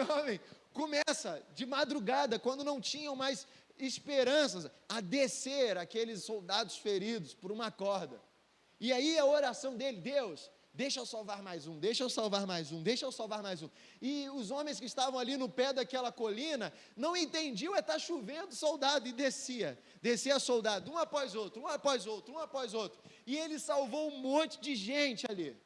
homem começa de madrugada, quando não tinham mais esperanças, a descer aqueles soldados feridos por uma corda. E aí a oração dele, Deus, deixa eu salvar mais um, deixa eu salvar mais um, deixa eu salvar mais um. E os homens que estavam ali no pé daquela colina, não entendiam, está chovendo soldado, e descia soldado, um após outro, um após outro, um após outro. E ele salvou um monte de gente ali.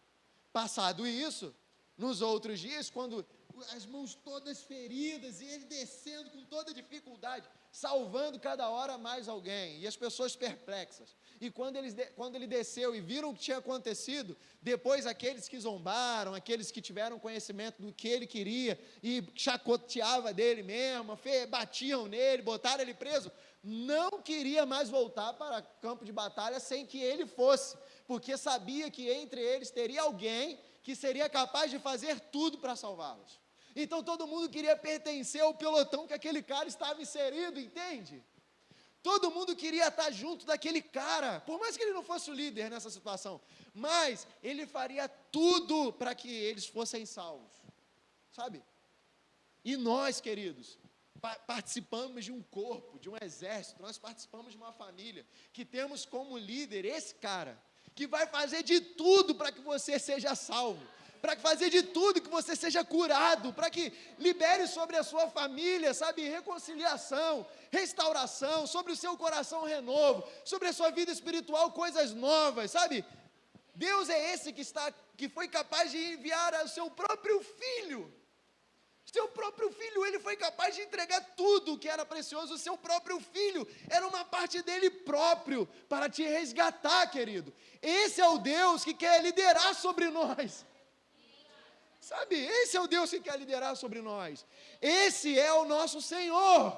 Passado isso, nos outros dias, quando as mãos todas feridas, e ele descendo com toda dificuldade, salvando cada hora mais alguém, e as pessoas perplexas. E quando ele desceu e viram o que tinha acontecido, depois aqueles que zombaram, aqueles que tiveram conhecimento do que ele queria, e chacoteava dele mesmo, batiam nele, botaram ele preso, não queria mais voltar para o campo de batalha sem que ele fosse, porque sabia que entre eles teria alguém que seria capaz de fazer tudo para salvá-los. Então todo mundo queria pertencer ao pelotão que aquele cara estava inserido, entende? Todo mundo queria estar junto daquele cara, por mais que ele não fosse o líder nessa situação, mas ele faria tudo para que eles fossem salvos, sabe? E nós, queridos, participamos de um corpo, de um exército, nós participamos de uma família, que temos como líder esse cara, que vai fazer de tudo para que você seja salvo, para fazer de tudo que você seja curado, para que libere sobre a sua família, sabe, reconciliação, restauração, sobre o seu coração renovo, sobre a sua vida espiritual, coisas novas, sabe? Deus é esse que foi capaz de enviar o seu próprio filho. Seu próprio filho, ele foi capaz de entregar tudo que era precioso. O seu próprio filho era uma parte dele próprio para te resgatar, querido. Esse é o Deus que quer liderar sobre nós. Sabe, esse é o Deus que quer liderar sobre nós. Esse é o nosso Senhor.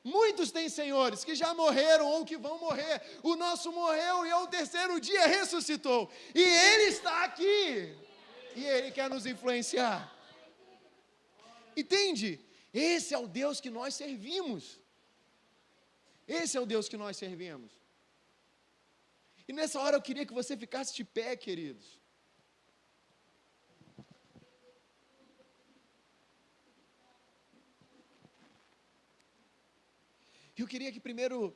Muitos têm senhores que já morreram ou que vão morrer. O nosso morreu e ao terceiro dia ressuscitou. E Ele está aqui. E Ele quer nos influenciar. Entende? Esse é o Deus que nós servimos. Esse é o Deus que nós servimos. E nessa hora eu queria que você ficasse de pé, queridos. Eu queria que primeiro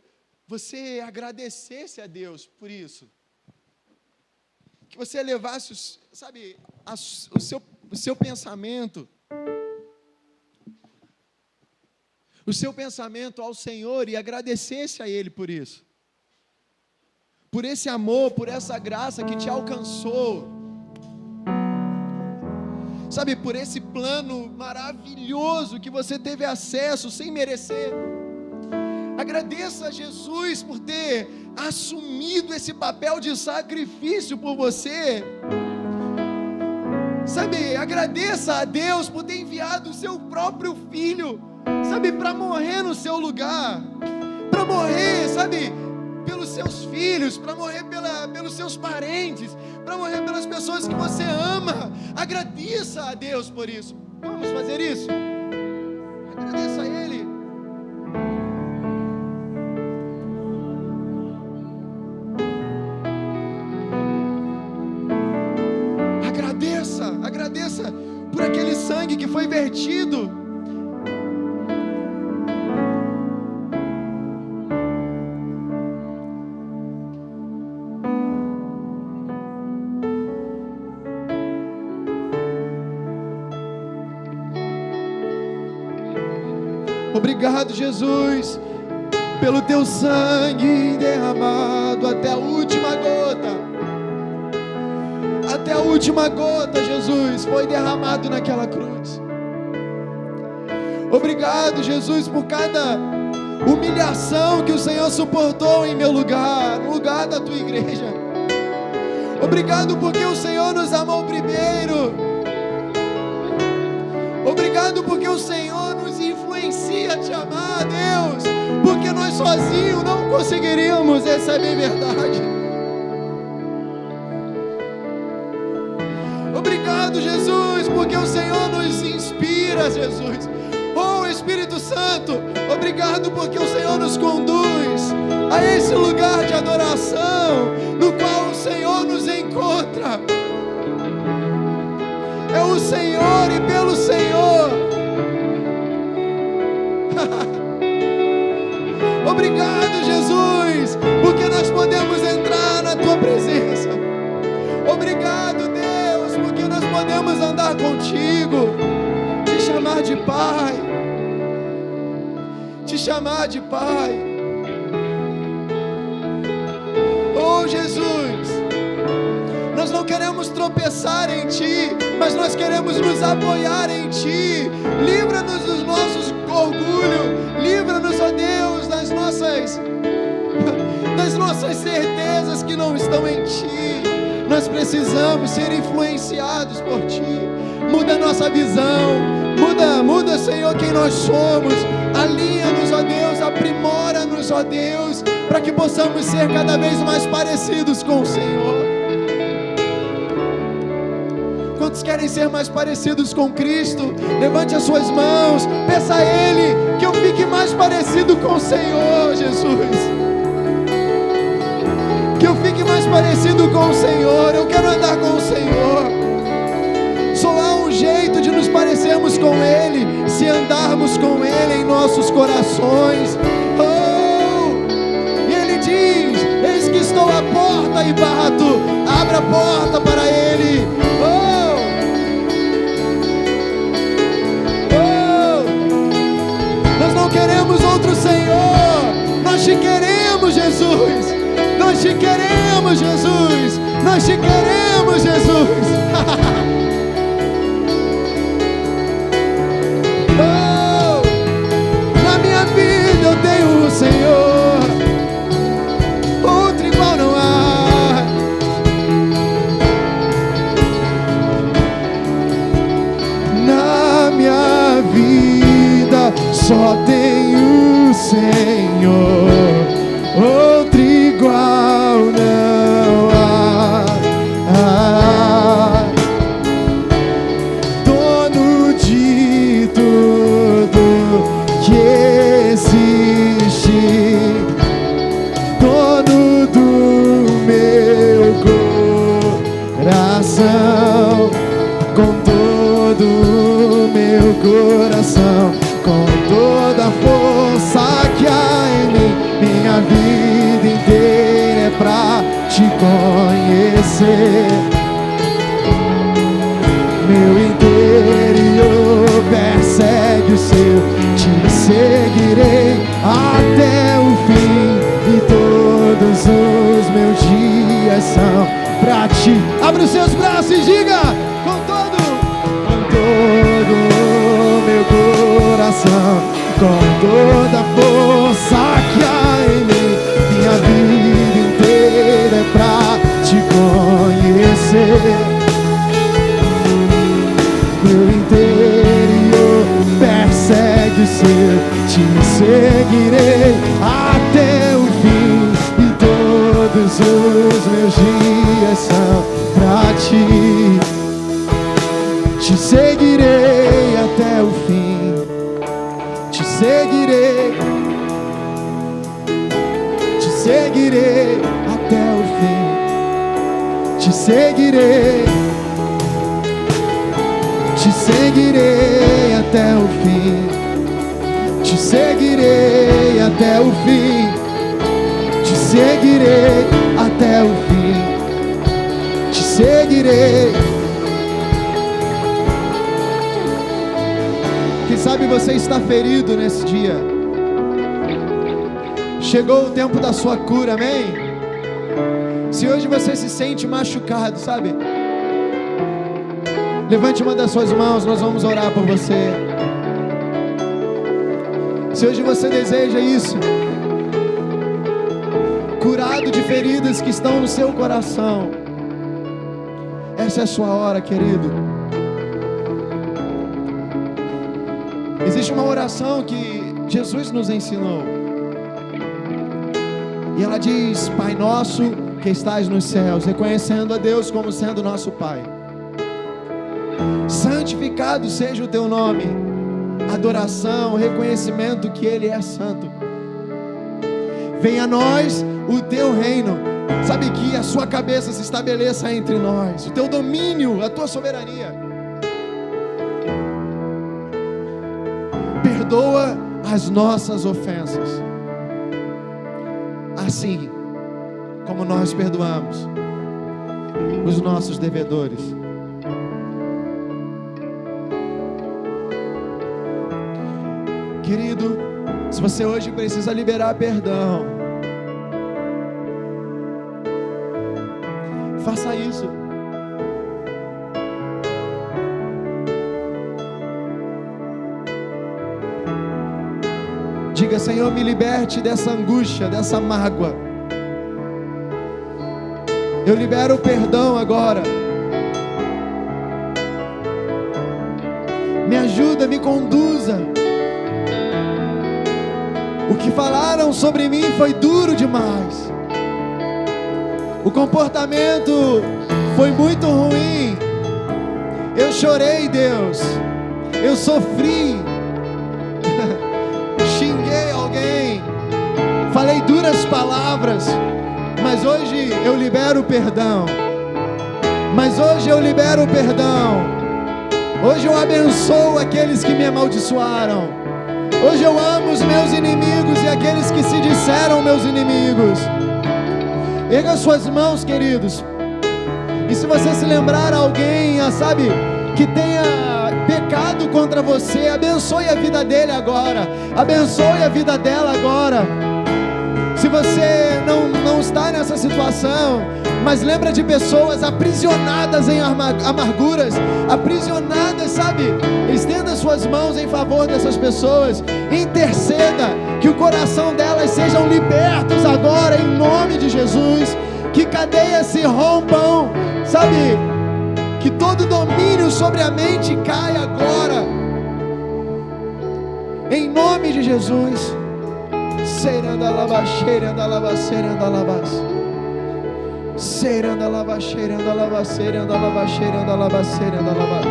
você agradecesse a Deus por isso. Que você levasse, sabe, o seu pensamento. O seu pensamento ao Senhor e agradecesse a Ele por isso. Por esse amor, por essa graça que te alcançou. Sabe, por esse plano maravilhoso que você teve acesso sem merecer. Agradeça a Jesus por ter assumido esse papel de sacrifício por você. Sabe, agradeça a Deus por ter enviado o seu próprio filho, sabe, para morrer no seu lugar, para morrer, sabe, pelos seus filhos, para morrer pelos seus parentes, para morrer pelas pessoas que você ama. Agradeça a Deus por isso. Vamos fazer isso? Agradeça a Ele. Agradeça por aquele sangue que foi vertido. Obrigado, Jesus, pelo teu sangue derramado até a última gota. Até a última gota, Jesus, foi derramado naquela cruz. Obrigado, Jesus, por cada humilhação que o Senhor suportou em meu lugar, no lugar da tua igreja. Obrigado porque o Senhor nos amou primeiro. Obrigado porque o Senhor nos influencia a te amar, Deus, porque nós sozinhos não conseguiríamos, essa é a verdade. Obrigado, Jesus, porque o Senhor nos inspira, Jesus. Oh, Espírito Santo, obrigado porque o Senhor nos conduz a esse lugar de adoração, no qual o Senhor nos encontra. É o Senhor e pelo Senhor. Obrigado, Jesus, porque nós podemos entrar na tua presença. Obrigado, Deus, porque nós podemos andar contigo, te chamar de Pai, te chamar de Pai. Oh, Jesus, nós não queremos tropeçar em Ti, mas nós queremos nos apoiar em Ti. Livra-nos dos nossos orgulhos, livra-nos, ó Deus, das nossas certezas que não estão em Ti. Nós precisamos ser influenciados por Ti. Muda a nossa visão, muda, Senhor, quem nós somos. Alinha-nos, ó Deus, aprimora-nos, ó Deus, para que possamos ser cada vez mais parecidos com o Senhor. Quantos querem ser mais parecidos com Cristo? Levante as suas mãos, peça a Ele que eu fique mais parecido com o Senhor, Jesus. Que eu fique mais parecido com o Senhor. Eu quero andar com o Senhor. Só há um jeito de nos nos parecermos com Ele, se andarmos com Ele em nossos corações. E Ele diz: eis que estou à porta e bato, abra a porta para Ele. Nós não queremos outro Senhor, nós te queremos, Jesus. Nós te queremos, Jesus. Nós te queremos, Jesus. Na minha vida eu tenho o Senhor, outro igual não há. Na minha vida só tenho o Senhor, outro igual não há. Dono de tudo que existe, dono do meu coração, com todo o meu coração, com toda a força que há em mim, minha vida inteira é pra te conhecer. Meu interior persegue o seu, te seguirei até o fim, e todos os meus dias são pra ti. Abre os seus braços e diga: com todo o meu coração, com toda a força que há em mim, minha vida inteira é pra te conhecer. Meu interior persegue o seu, te seguirei até o fim, e todos os meus dias são pra ti. Te seguirei até o fim, te seguirei, te seguirei até o fim, te seguirei, te seguirei até o fim, te seguirei até o fim, te seguirei até o fim, te seguirei. Quem sabe você está ferido nesse dia. Chegou o tempo da sua cura, amém? Se hoje você se sente machucado, sabe? Levante uma das suas mãos, nós vamos orar por você. Se hoje você deseja isso, curado de feridas que estão no seu coração, essa é a sua hora, querido. Existe uma oração que Jesus nos ensinou, e ela diz: Pai nosso que estás nos céus, reconhecendo a Deus como sendo nosso Pai. Santificado seja o teu nome. Adoração, reconhecimento que Ele é santo. Venha a nós o teu reino. Sabe, que a sua cabeça se estabeleça entre nós, o teu domínio, a tua soberania. Perdoa as nossas ofensas, assim como nós perdoamos os nossos devedores. Querido, se você hoje precisa liberar perdão, faça isso. Diga: Senhor, me liberte dessa angústia, dessa mágoa. Eu libero o perdão agora. Me ajuda, me conduza. O que falaram sobre mim foi duro demais. O comportamento foi muito ruim. Eu chorei, Deus. Eu sofri. Xinguei alguém. Falei duras palavras. Mas hoje eu libero o perdão. Mas hoje eu libero o perdão. Hoje eu abençoo aqueles que me amaldiçoaram. Hoje eu amo os meus inimigos e aqueles que se disseram meus inimigos. Erga suas mãos, queridos. E se você se lembrar alguém, sabe, que tenha pecado contra você, abençoe a vida dele agora. Abençoe a vida dela agora. Se você não está nessa situação, mas lembra de pessoas aprisionadas em amarguras, aprisionadas, sabe? Estenda suas mãos em favor dessas pessoas. Interceda que o coração delas sejam libertos agora em nome de Jesus. Que cadeias se rompam, sabe? Que todo domínio sobre a mente caia agora em nome de Jesus. Serandalaba, serandalaba, serandalaba, serandalaba, serandalaba, serandalaba, serandalaba, serandalaba,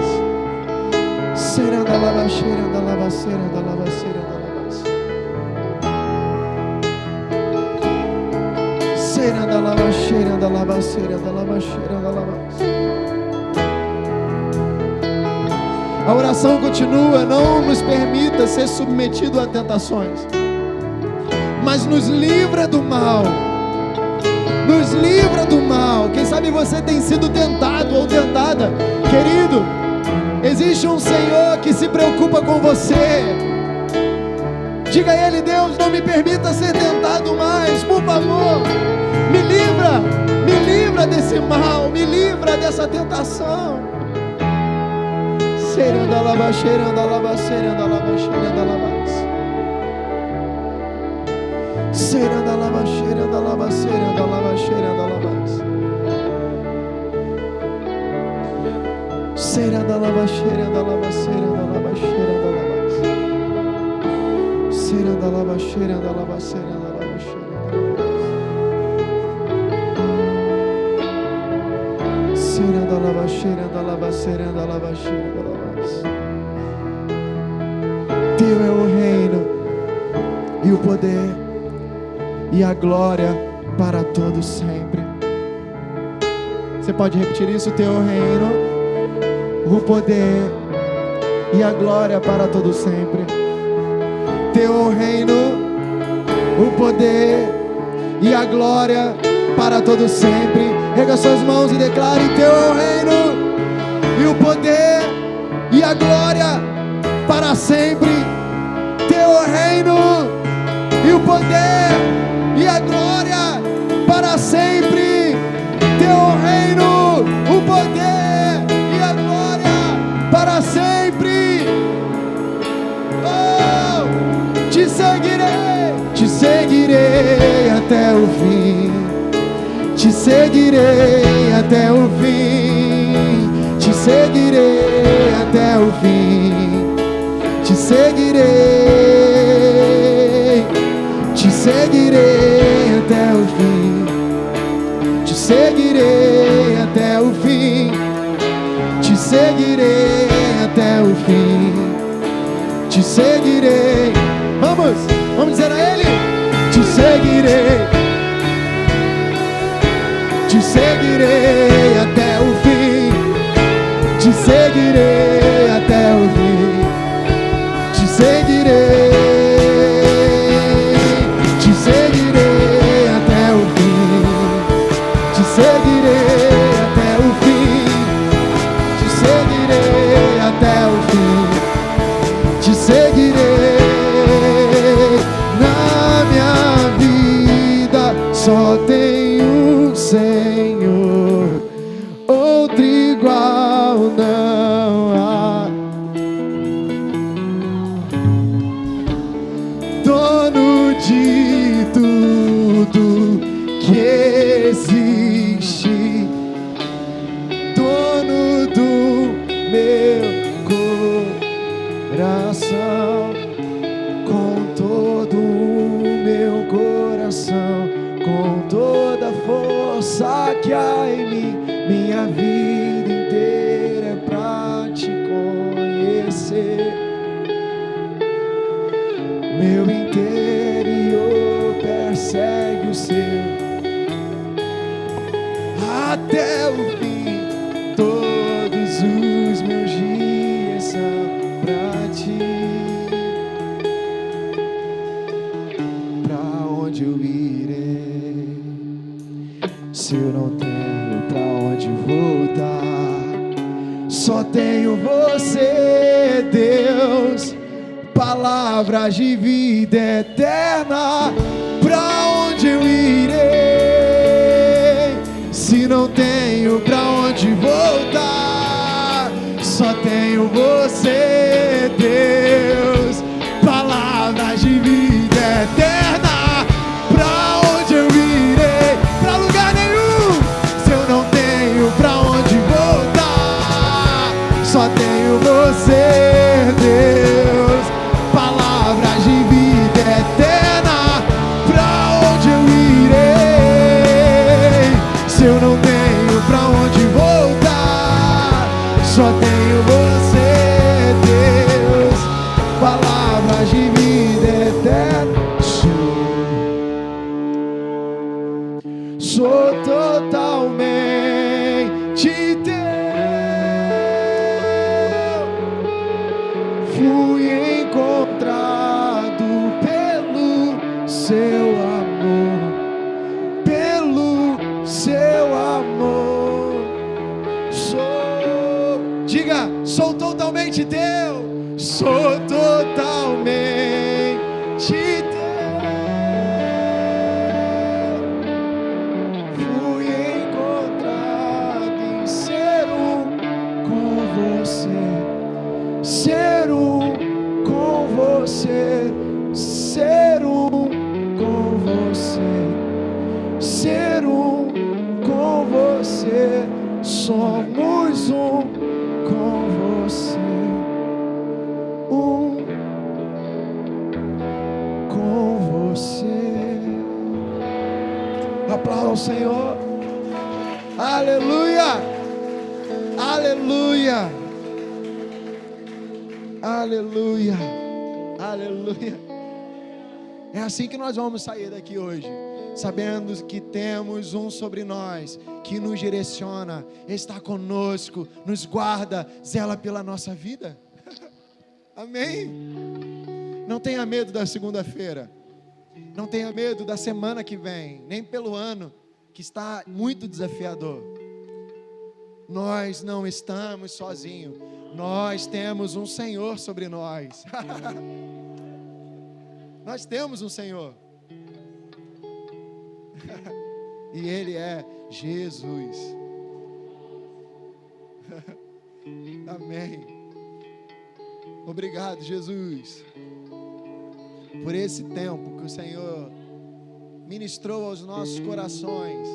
serandalaba, serandalaba, serandalaba, serandalaba, serandalaba, serandalaba, serandalaba. A oração continua. Não nos permita ser submetido a tentações, mas nos livra do mal. Nos livra do mal. Quem sabe você tem sido tentado ou tentada. Querido, existe um Senhor que se preocupa com você. Diga a Ele: Deus, não me permita ser tentado mais, por favor. Me livra desse mal, me livra dessa tentação. Serandalaba, serandalaba, serandalaba, serandalaba. Serandalaba, serandalaba, serandalaba, serandalaba. Serandalaba, serandalaba, serandalaba, serandalaba. Serandalaba, serandalaba, serandalaba, serandalaba. Serandalaba, serandalaba, serandalaba, serandalaba. Teu é o reino e o poder e a glória para todos sempre. Você pode repetir isso? Teu reino, o poder e a glória para todos sempre. Teu reino, o poder e a glória para todos sempre. Erga suas mãos e declare: teu é o reino e o poder e a glória para sempre. Teu reino e o poder e a glória para sempre. Teu reino, o poder e a glória para sempre. Oh, te seguirei até o fim. Te seguirei até o fim. Te seguirei até o fim. Te seguirei. Te seguirei até o fim. Te seguirei até o fim. Te seguirei até o fim. Te seguirei. Vamos dizer a Ele: te seguirei. Te seguirei até o fim. Te seguirei até o fim. Te seguirei. Te seguirei até o fim. Te seguirei até o fim. Te seguirei até o fim. Te seguirei. Na minha vida só tem um Senhor, outro igual não há. Dono de tudo que existe, dono do meu coração, com todo o meu coração, com toda a força que há em mim. Minha vida inteira é pra te conhecer. Meu interior persegue o seu até o fim. Todos os meus dias eu não tenho pra onde voltar. Só tenho você, Deus, palavras de vida eterna. Pra onde eu irei, se não tenho pra onde voltar? Só tenho você, Deus, palavras de vida eterna. Pra onde eu irei? Pra lugar nenhum, se eu não tenho pra onde voltar. Só tenho você, Deus, palavras de vida eterna. Pra onde eu irei, se eu não tenho pra onde voltar? Só tenho você, Deus, palavras de vida eterna. Sou totalmente teu. Fui encontrado pelo seu amor, pelo seu amor. Diga, sou totalmente teu. Sou totalmente teu. Fui encontrado em ser um com você, ser um com você, ser um com você, ser um com você. Somos um com você, um com você. Aplauda ao Senhor. Aleluia, aleluia, aleluia, aleluia. É assim que nós vamos sair daqui hoje, sabendo que temos um sobre nós que nos direciona, está conosco, nos guarda, zela pela nossa vida. Amém? Não tenha medo da segunda-feira, não tenha medo da semana que vem, nem pelo ano que está muito desafiador. Nós não estamos sozinhos, nós temos um Senhor sobre nós. Nós temos um Senhor. E Ele é Jesus. Amém. Obrigado, Jesus, por esse tempo que o Senhor ministrou aos nossos corações.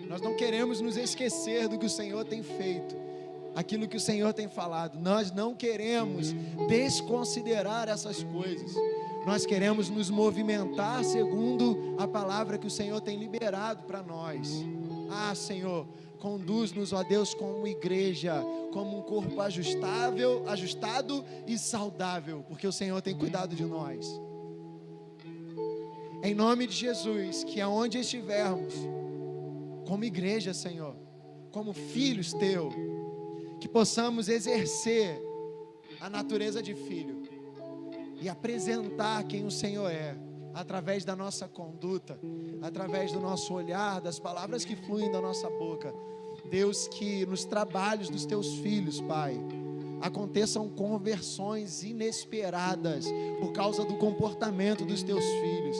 Nós não queremos nos esquecer do que o Senhor tem feito, aquilo que o Senhor tem falado. Nós não queremos desconsiderar essas coisas. Nós queremos nos movimentar segundo a palavra que o Senhor tem liberado para nós. Ah, Senhor, conduz-nos, ó Deus, como igreja, como um corpo ajustado e saudável, porque o Senhor tem cuidado de nós. Em nome de Jesus, que aonde estivermos, como igreja, Senhor, como filhos Teu, que possamos exercer a natureza de filho e apresentar quem o Senhor é, através da nossa conduta, através do nosso olhar, das palavras que fluem da nossa boca. Deus, que nos trabalhos dos Teus filhos, Pai, aconteçam conversões inesperadas por causa do comportamento dos Teus filhos.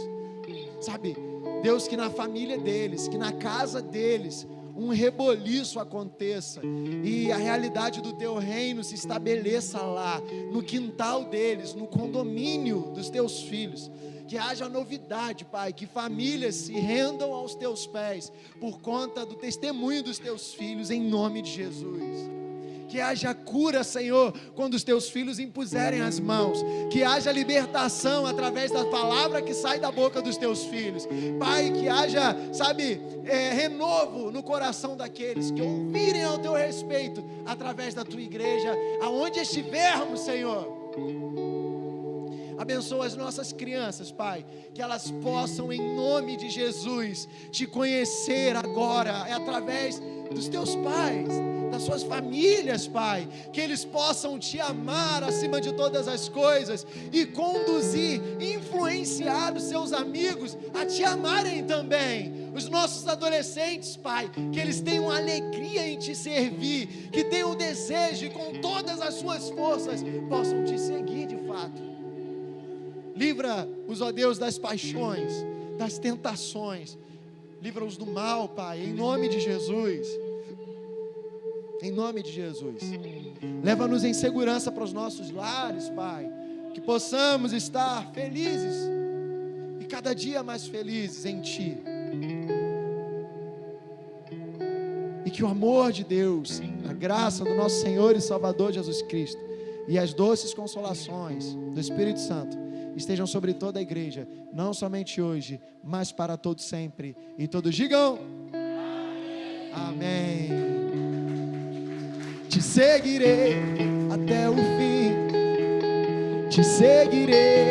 Sabe, Deus, que na família deles, que na casa deles, um reboliço aconteça e a realidade do Teu reino se estabeleça lá, no quintal deles, no condomínio dos Teus filhos. Que haja novidade, Pai, que famílias se rendam aos Teus pés por conta do testemunho dos Teus filhos, em nome de Jesus. Que haja cura, Senhor, quando os Teus filhos impuserem as mãos. Que haja libertação através da palavra que sai da boca dos Teus filhos. Pai, que haja, renovo no coração daqueles que ouvirem ao Teu respeito através da Tua igreja, aonde estivermos, Senhor. Abençoa as nossas crianças, Pai, que elas possam, em nome de Jesus, Te conhecer agora, através dos Teus pais, das suas famílias, Pai, que eles possam Te amar acima de todas as coisas e conduzir, influenciar os seus amigos a Te amarem também. os nossos adolescentes, Pai, que eles tenham alegria em Te servir, que tenham o desejo e com todas as suas forças possam Te seguir de fato. Livra-os, ó Deus, das paixões, das tentações, livra-os do mal, Pai, em nome de Jesus. Em nome de Jesus. Leva-nos em segurança para os nossos lares, Pai, que possamos estar felizes e cada dia mais felizes em Ti. E que o amor de Deus, a graça do nosso Senhor e Salvador Jesus Cristo e as doces consolações do Espírito Santo estejam sobre toda a igreja, não somente hoje, mas para todos sempre. E todos digam: amém. Te seguirei até o fim, te seguirei